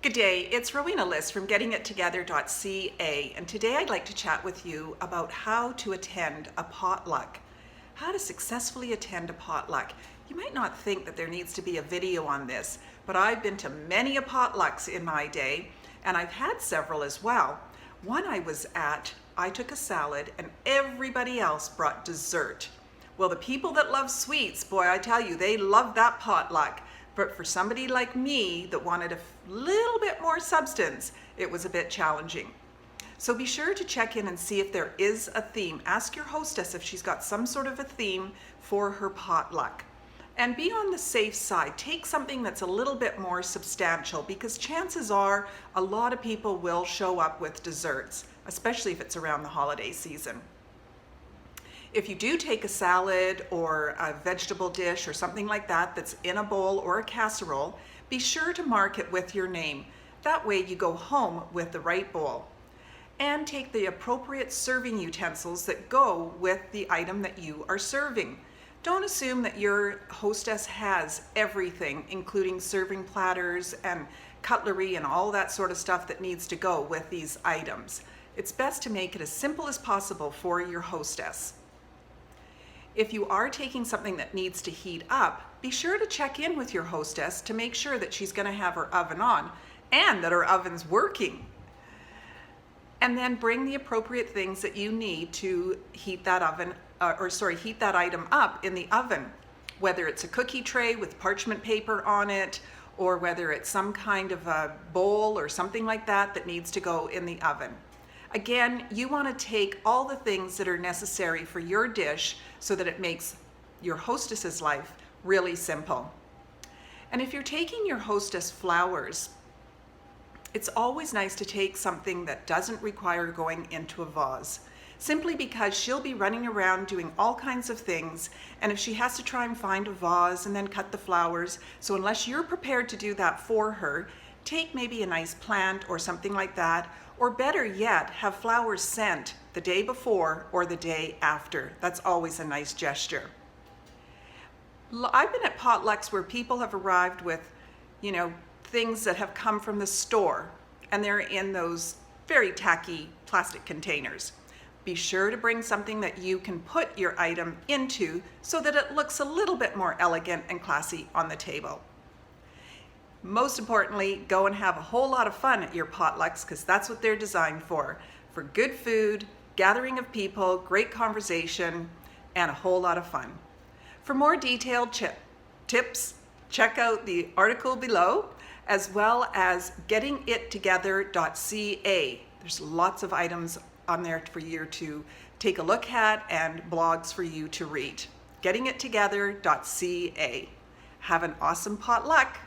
Good day, it's Rowena List from GettingItTogether.ca, and today I'd like to chat with you about how to attend a potluck. How to successfully attend a potluck. You might not think that there needs to be a video on this, but I've been to many a potlucks in my day, and I've had several as well. One I was at, I took a salad and everybody else brought dessert. Well, the people that love sweets, boy, I tell you, they love that potluck. But for somebody like me that wanted a little bit more substance, it was a bit challenging. So be sure to check in and see if there is a theme. Ask your hostess if she's got some sort of a theme for her potluck. And be on the safe side. Take something that's a little bit more substantial, because chances are a lot of people will show up with desserts, especially if it's around the holiday season. If you do take a salad or a vegetable dish or something like that that's in a bowl or a casserole, be sure to mark it with your name. That way you go home with the right bowl. And take the appropriate serving utensils that go with the item that you are serving. Don't assume that your hostess has everything, including serving platters and cutlery and all that sort of stuff that needs to go with these items. It's best to make it as simple as possible for your hostess. If you are taking something that needs to heat up, be sure to check in with your hostess to make sure that she's going to have her oven on and that her oven's working. And then bring the appropriate things that you need to heat that heat that item up in the oven. Whether it's a cookie tray with parchment paper on it, or whether it's some kind of a bowl or something like that that needs to go in the oven. Again, you want to take all the things that are necessary for your dish so that it makes your hostess's life really simple. And if you're taking your hostess flowers, it's always nice to take something that doesn't require going into a vase, simply because she'll be running around doing all kinds of things, and if she has to try and find a vase and then cut the flowers, so unless you're prepared to do that for her, take maybe a nice plant or something like that, or better yet, have flowers sent the day before or the day after. That's always a nice gesture. I've been at potlucks where people have arrived with, things that have come from the store, and they're in those very tacky plastic containers. Be sure to bring something that you can put your item into so that it looks a little bit more elegant and classy on the table. Most importantly, go and have a whole lot of fun at your potlucks, because that's what they're designed for good food, gathering of people, great conversation, and a whole lot of fun. For more detailed tips, check out the article below, as well as GettingItTogether.ca. There's lots of items on there for you to take a look at and blogs for you to read. GettingItTogether.ca. Have an awesome potluck.